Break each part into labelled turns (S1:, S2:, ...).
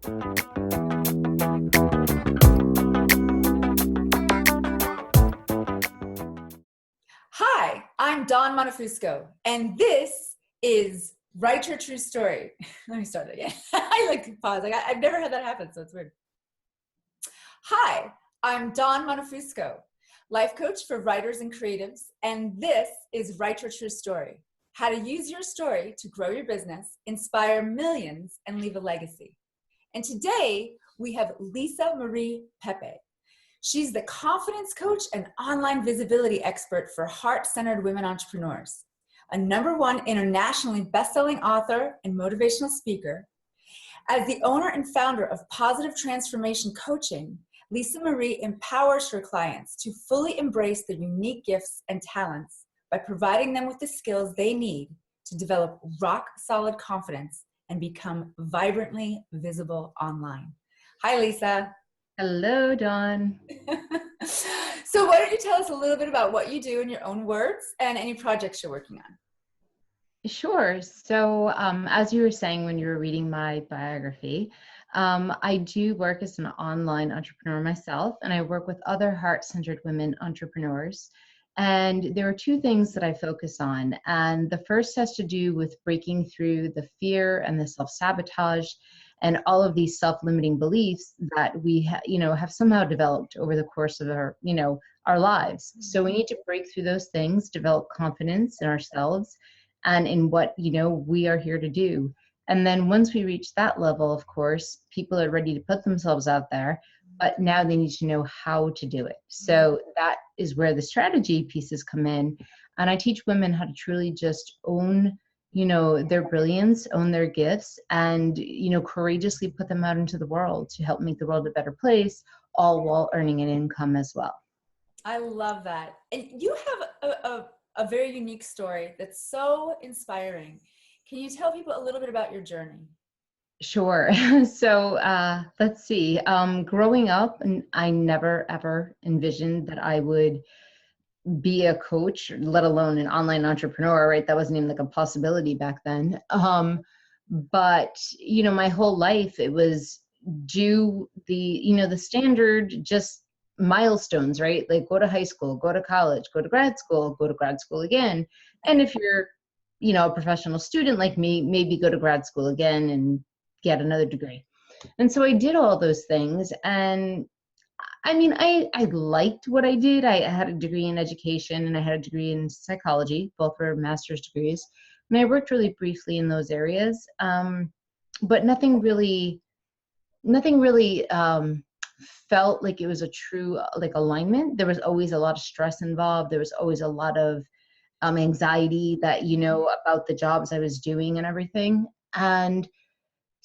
S1: Hi, I'm Dawn Montefusco, and this is Write Your True Story. Let me start again. I like to pause. I've never had that happen, so it's weird. Hi, I'm Dawn Montefusco, life coach for writers and creatives, and this is Write Your True Story, how to use your story to grow your business, inspire millions, and leave a legacy. And today, we have Lisa Marie Pepe. She's the confidence coach and online visibility expert for heart-centered women entrepreneurs, a #1 internationally best-selling author and motivational speaker. As the owner and founder of Positive Transformation Coaching, Lisa Marie empowers her clients to fully embrace their unique gifts and talents by providing them with the skills they need to develop rock-solid confidence and become vibrantly visible online. Hi, Lisa.
S2: Hello, Dawn.
S1: So why don't you tell us a little bit about what you do in your own words and any projects you're working on?
S2: Sure. So as you were saying when you were reading my biography, I do work as an online entrepreneur myself, and I work with other heart-centered women entrepreneurs. And there are two things that I focus on. And the first has to do with breaking through the fear and the self-sabotage and all of these self-limiting beliefs that we have somehow developed over the course of our lives. So we need to break through those things, develop confidence in ourselves and in what we are here to do. And then once we reach that level, of course, people are ready to put themselves out there, but now they need to know how to do it. So that is where the strategy pieces come in. And I teach women how to truly just own their brilliance, own their gifts, and, courageously put them out into the world to help make the world a better place, all while earning an income as well.
S1: I love that. And you have a very unique story that's so inspiring. Can you tell people a little bit about your journey?
S2: Sure. So let's see. Growing up, and I never, ever envisioned that I would be a coach, let alone an online entrepreneur, right? That wasn't even like a possibility back then. But my whole life, it was do the standard just milestones, right? Like go to high school, go to college, go to grad school again. And if you're, a professional student like me, maybe go to grad school again and get another degree. And so I did all those things. And I mean, I liked what I did. I had a degree in education and I had a degree in psychology, both were master's degrees. And I worked really briefly in those areas. But nothing really felt like it was a true alignment. There was always a lot of stress involved. There was always a lot of anxiety that, about the jobs I was doing and everything. And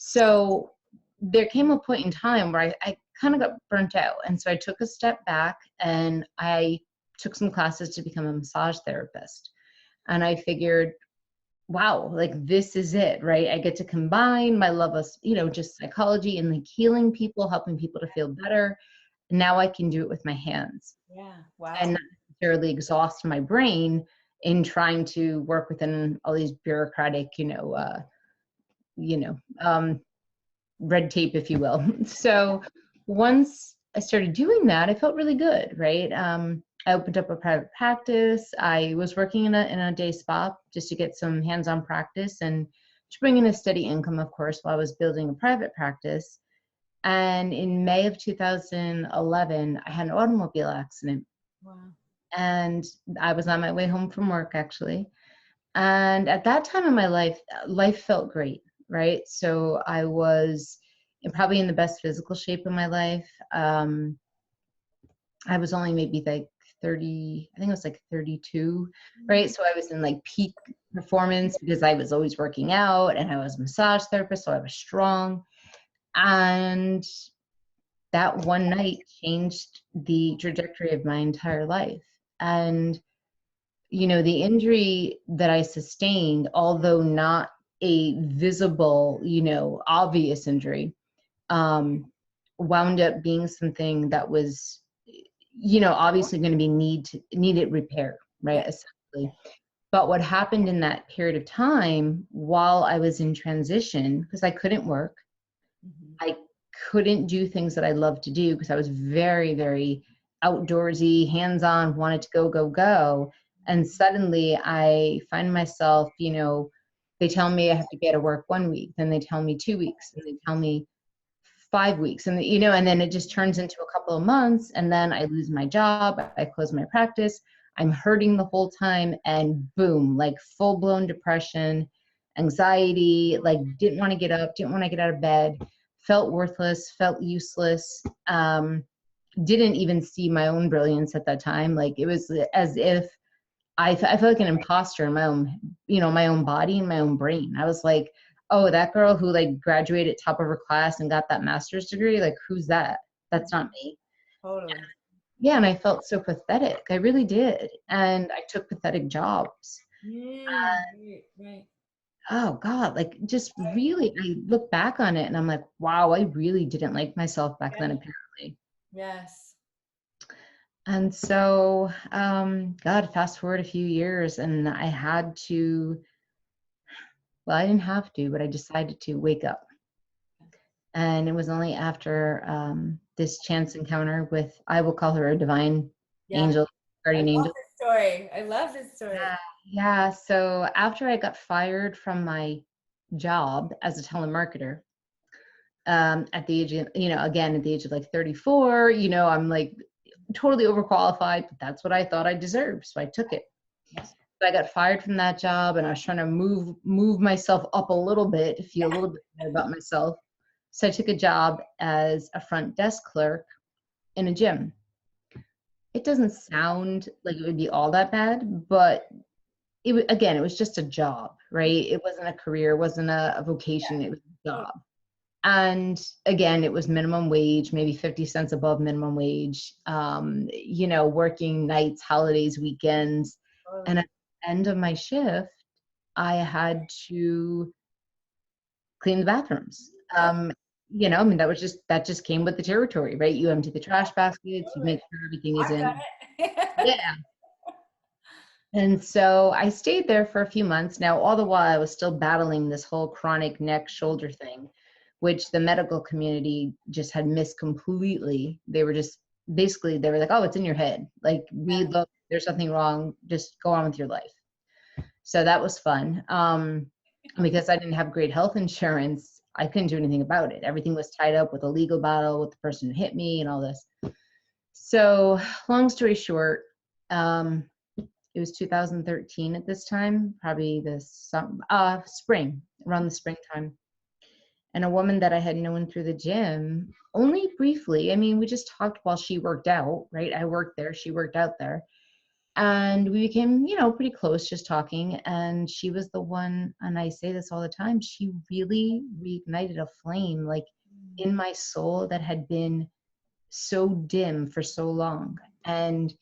S2: so there came a point in time where I kind of got burnt out. And so I took a step back and I took some classes to become a massage therapist. And I figured, wow, this is it, right? I get to combine my love of, just psychology and healing people, helping people to feel better. And now I can do it with my hands.
S1: Yeah. Wow.
S2: And not necessarily exhaust my brain in trying to work within all these bureaucratic, red tape, if you will. So once I started doing that, I felt really good, right? I opened up a private practice. I was working in a day spa just to get some hands-on practice and to bring in a steady income, of course, while I was building a private practice. And in May of 2011, I had an automobile accident.
S1: Wow.
S2: And I was on my way home from work, actually. And at that time in my life felt great, right? So I was probably in the best physical shape of my life. I was only maybe 30, I think it was 32, right? So I was in peak performance because I was always working out and I was a massage therapist, so I was strong. And that one night changed the trajectory of my entire life. And the injury that I sustained, although not a visible, obvious injury, wound up being something that was, obviously going to be needed repair, right? Essentially. But what happened in that period of time while I was in transition, because I couldn't work, I couldn't do things that I loved to do because I was very, very outdoorsy, hands-on, wanted to go, go, go. And suddenly I find myself, they tell me I have to be to work 1 week, then they tell me 2 weeks, and they tell me 5 weeks, and and then it just turns into a couple of months, and then I lose my job, I close my practice, I'm hurting the whole time, and boom, like full-blown depression, anxiety, like didn't want to get up, didn't want to get out of bed, felt worthless, felt useless, didn't even see my own brilliance at that time. Like it was as if I felt like an imposter in my own body and my own brain. I was like, oh, that girl who like graduated top of her class and got that master's degree, like who's that? That's not me.
S1: Totally.
S2: Yeah, and I felt so pathetic. I really did. And I took pathetic jobs.
S1: Right.
S2: Oh God, like just really, I look back on it and I'm like, wow, I really didn't like myself back then, apparently.
S1: Yes.
S2: And so, God, fast forward a few years and I had to, well, I didn't have to, but I decided to wake up. And it was only after this chance encounter with, I will call her a divine angel,
S1: I
S2: guardian
S1: love
S2: angel.
S1: this story. I love this story.
S2: Yeah. So after I got fired from my job as a telemarketer, at the age of, again, at the age of like 34, I'm like totally overqualified, but that's what I thought I deserved. So I took it. So I got fired from that job and I was trying to move myself up a little bit to feel a little bit better about myself. So I took a job as a front desk clerk in a gym. It doesn't sound like it would be all that bad, but it was just a job, right? It wasn't a career, it wasn't a vocation, it was a job. And again, it was minimum wage, maybe 50 cents above minimum wage, working nights, holidays, weekends. And at the end of my shift, I had to clean the bathrooms. That just came with the territory, right? You empty the trash baskets, you make sure everything is in. Yeah. And so I stayed there for a few months. Now, all the while I was still battling this whole chronic neck shoulder thing, which the medical community just had missed completely. They were just basically, they were like, oh, it's in your head. Like, look, there's something wrong. Just go on with your life. So that was fun. Because I didn't have great health insurance, I couldn't do anything about it. Everything was tied up with a legal battle with the person who hit me and all this. So long story short, it was 2013 at this time, probably spring, around the springtime. And a woman that I had known through the gym, only briefly, I mean, we just talked while she worked out, right? I worked there, she worked out there. And we became, pretty close just talking. And she was the one, and I say this all the time, she really reignited a flame like in my soul that had been so dim for so long. And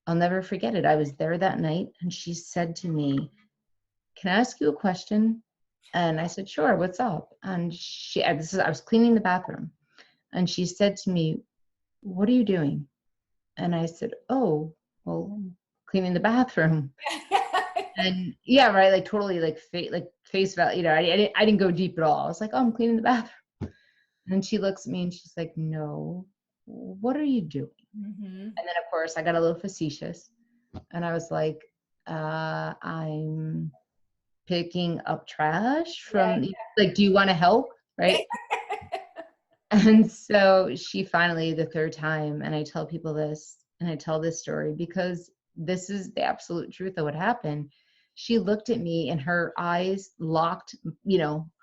S2: I'll never forget it. I was there that night and she said to me, can I ask you a question? And I said, sure, what's up? And I was cleaning the bathroom. And she said to me, what are you doing? And I said, oh, well, cleaning the bathroom. And yeah, right, like totally like face value, I didn't go deep at all. I was like, oh, I'm cleaning the bathroom. And she looks at me and she's like, no, what are you doing? And then of course I got a little facetious and I was like, I'm picking up trash from like, do you want to help? Right. And so she finally, the third time, and I tell people this and I tell this story because this is the absolute truth of what happened. She looked at me and her eyes locked,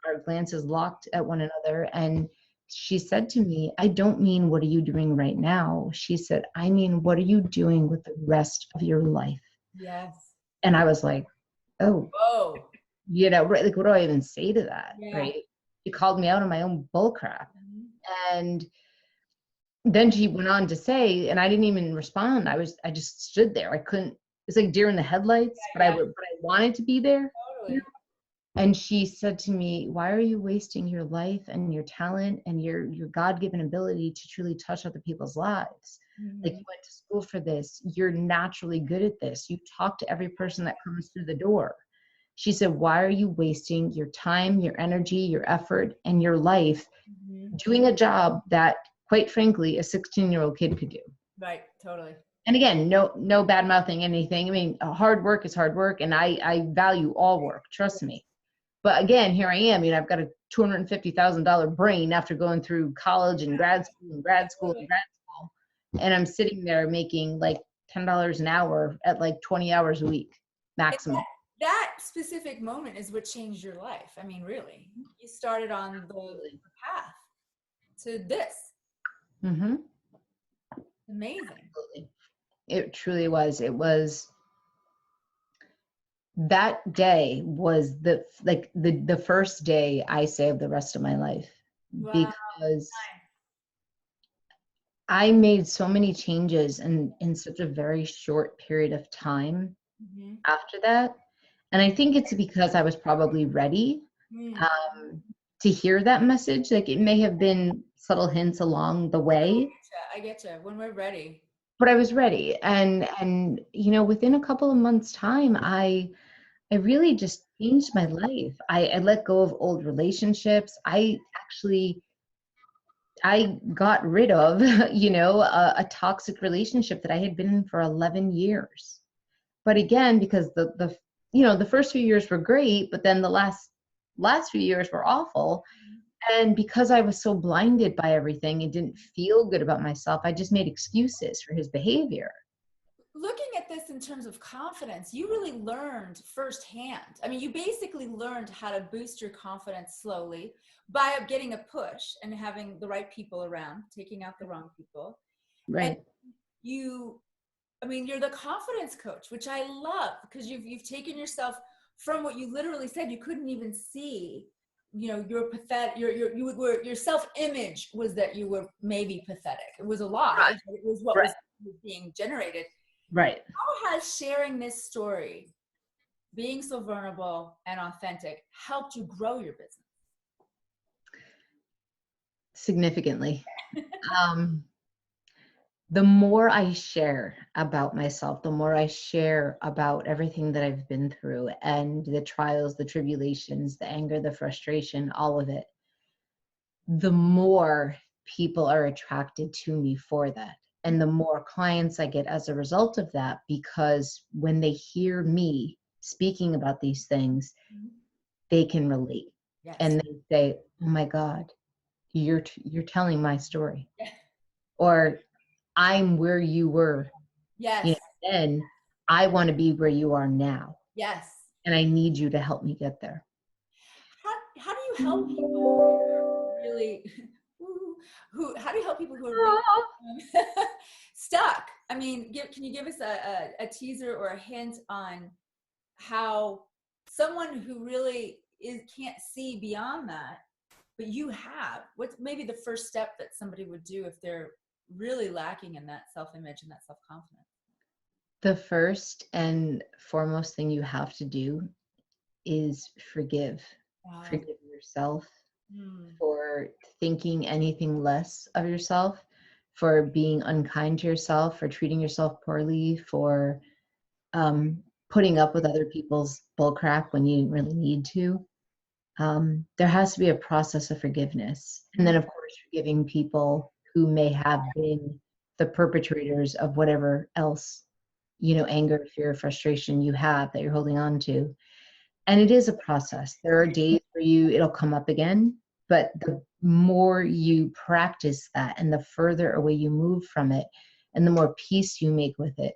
S2: our glances locked at one another. And she said to me, I don't mean, what are you doing right now? She said, I mean, what are you doing with the rest of your life?
S1: Yes.
S2: And I was like, oh,
S1: whoa.
S2: Right, like, what do I even say to that? Right. She called me out on my own bull crap. And then she went on to say, and I didn't even respond. I just stood there. I couldn't, it's like deer in the headlights, but I wanted to be there.
S1: Totally.
S2: And she said to me, why are you wasting your life and your talent and your God-given ability to truly touch other people's lives? Like, you went to school for this. You're naturally good at this. You talk to every person that comes through the door. She said, why are you wasting your time, your energy, your effort, and your life doing a job that, quite frankly, a 16-year-old kid could do?
S1: Right. Totally.
S2: And again, no bad mouthing anything. I mean, hard work is hard work, and I value all work, trust me. But again, here I am, I've got a $250,000 brain after going through college and grad school and grad school and grad school. And I'm sitting there making like $10 an hour at like 20 hours a week maximum.
S1: That specific moment is what changed your life. I mean, really, you started on the path to this.
S2: Mm-hmm.
S1: Amazing.
S2: Absolutely. It truly was. It was, that day was the first day I saved the rest of my life.
S1: Wow.
S2: Because I made so many changes in such a very short period of time after that. And I think it's because I was probably ready to hear that message. Like, it may have been subtle hints along the way.
S1: I get you. When we're ready.
S2: But I was ready. And within a couple of months' time, I really just changed my life. I let go of old relationships. I got rid of, a toxic relationship that I had been in for 11 years. But again, because the first few years were great, but then the last few years were awful. And because I was so blinded by everything and didn't feel good about myself, I just made excuses for his behavior.
S1: Looking at this in terms of confidence, you really learned firsthand. I mean, you basically learned how to boost your confidence slowly by getting a push and having the right people around, taking out the wrong people.
S2: Right.
S1: And you're the confidence coach, which I love, because you've taken yourself from what you literally said you couldn't even see. You're pathetic. Your self-image was that you were maybe pathetic. It was a lie.
S2: Right.
S1: But it was what was being generated.
S2: Right.
S1: How has sharing this story, being so vulnerable and authentic, helped you grow your business?
S2: Significantly. The more I share about myself, the more I share about everything that I've been through and the trials, the tribulations, the anger, the frustration, all of it, the more people are attracted to me for that. And the more clients I get as a result of that, because when they hear me speaking about these things, they can relate. Yes. And they say, oh my God, you're telling my story. Or I'm where you were.
S1: Yes.
S2: Then I want to be where you are now.
S1: Yes.
S2: And I need you to help me get there.
S1: How do you help people who are really how do you help people who are really stuck? I mean, can you give us a teaser or a hint on how someone who really can't see beyond that, but you have, what's maybe the first step that somebody would do if they're really lacking in that self-image and that self-confidence?
S2: The first and foremost thing you have to do is forgive. Wow. Forgive yourself for thinking anything less of yourself, for being unkind to yourself, for treating yourself poorly, for putting up with other people's bullcrap when you really need to. There has to be a process of forgiveness. And then, of course, forgiving people who may have been the perpetrators of whatever else, anger, fear, frustration you have that you're holding on to. And it is a process. There are days where it'll come up again, but the more you practice that and the further away you move from it and the more peace you make with it.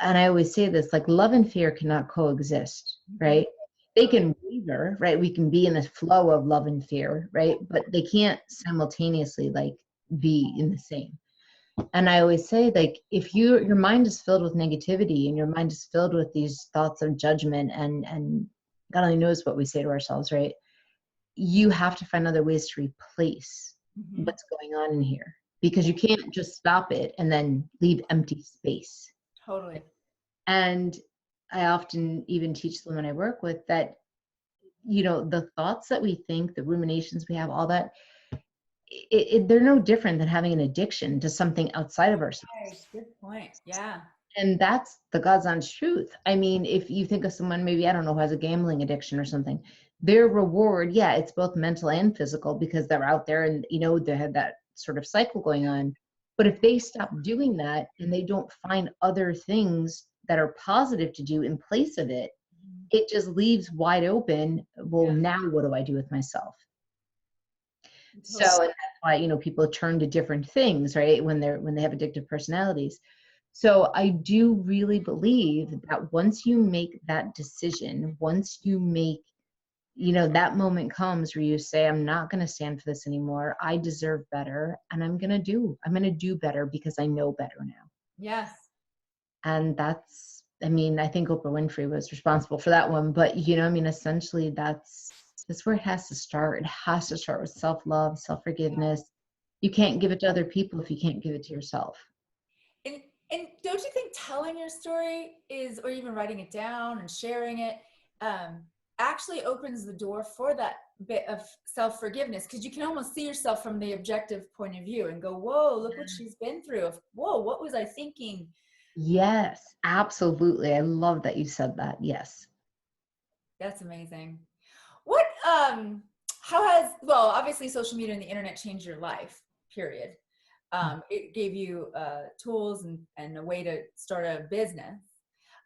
S2: And I always say this, like, love and fear cannot coexist, right? They can waver, right? We can be in a flow of love and fear, right? But they can't simultaneously be in the same. And I always say, like, if your mind is filled with negativity and your mind is filled with these thoughts of judgment and God only knows what we say to ourselves, right? You have to find other ways to replace what's going on in here, because you can't just stop it and then leave empty space.
S1: Totally.
S2: And I often even teach the women I work with that, the thoughts that we think, the ruminations we have, all that, they're no different than having an addiction to something outside of ourselves.
S1: Good point. Yeah.
S2: And that's the God's honest truth. I mean, if you think of someone, maybe, I don't know, who has a gambling addiction or something, their reward, yeah, it's both mental and physical because they're out there and, they have that sort of cycle going on. But if they stop doing that and they don't find other things that are positive to do in place of it, it just leaves wide open. Well,
S1: Yeah,
S2: now what do I do with myself? So,
S1: totally.
S2: and that's why, people turn to different things, right? When they have addictive personalities. So I do really believe that once you make that decision, once you make, that moment comes where you say, I'm not going to stand for this anymore. I deserve better. And I'm going to do better because I know better now.
S1: Yes.
S2: And that's, I mean, I think Oprah Winfrey was responsible for that one, but essentially that's where it has to start. It has to start with self-love, self-forgiveness. You can't give it to other people if you can't give it to yourself.
S1: And don't you think telling your story is, or even writing it down and sharing it, actually opens the door for that bit of self-forgiveness? Because you can almost see yourself from the objective point of view and go, whoa, look what she's been through. Whoa, what was I thinking?
S2: Yes, absolutely. I love that you said that. Yes.
S1: That's amazing. What, how has, well, obviously social media and the internet changed your life, period. It gave you tools and a way to start a business.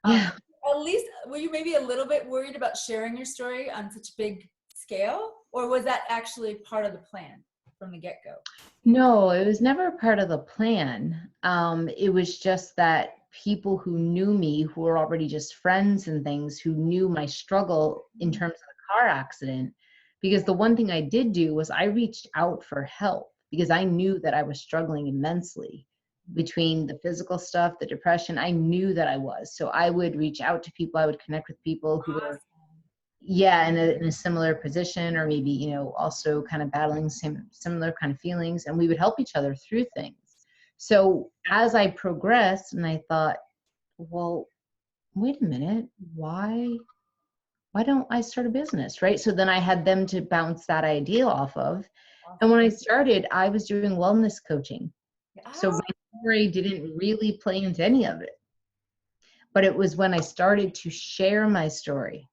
S1: Um,
S2: Yeah.
S1: at least, were you maybe a little bit worried about sharing your story on such a big scale? Or was that actually part of the plan from the get-go?
S2: No, it was never part of the plan. It was just that people who knew me, who were already just friends and things, who knew my struggle in terms of the car accident. Because the one thing I did do was I reached out for help because I knew that I was struggling immensely between the physical stuff, the depression. I knew that I was. So I would reach out to people, I would connect with people who were, yeah, in a similar position, or maybe, also kind of battling similar kind of feelings, and we would help each other through things. So as I progressed, and I thought, well, wait a minute, why don't I start a business, right? So then I had them to bounce that idea off of. And when I started, I was doing wellness coaching. So
S1: Oh,
S2: my story didn't really play into any of it. But it was when I started to share my story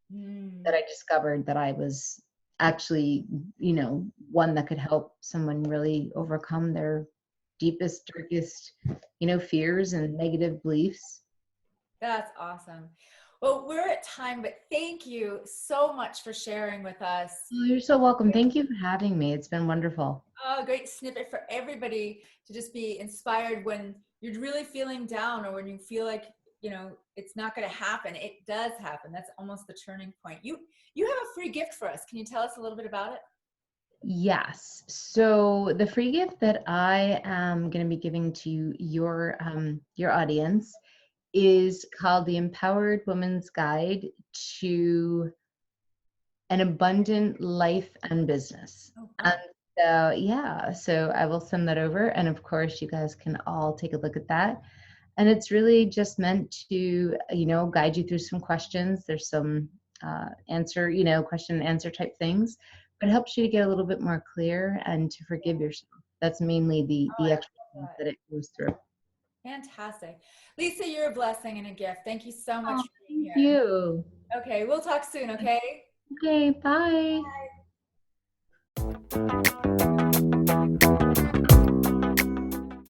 S2: that I discovered that I was actually, one that could help someone really overcome their deepest, darkest, fears and negative beliefs.
S1: that's awesome. Well, we're at time, but thank you so much for sharing with us.
S2: Oh, you're so welcome. Thank you for having me. It's been wonderful.
S1: A great snippet for everybody to just be inspired when you're really feeling down, or when you feel like, it's not going to happen. It does happen. That's almost the turning point. You have a free gift for us. Can you tell us a little bit about it?
S2: Yes. So the free gift that I am going to be giving to your audience is called the Empowered Woman's Guide to an Abundant Life and Business.
S1: Oh,
S2: And
S1: fun.
S2: yeah, so I will send that over. And of course, you guys can all take a look at that. And it's really just meant to, guide you through some questions. There's some question and answer type things, but it helps you to get a little bit more clear and to forgive yourself. That's mainly
S1: Oh,
S2: the
S1: I
S2: exercise
S1: love that.
S2: that it goes through.
S1: Fantastic. Lisa, you're a blessing and a gift. Thank you so much
S2: Oh,
S1: for being
S2: thank
S1: here.
S2: you.
S1: Okay, we'll talk soon, okay?
S2: Okay, bye.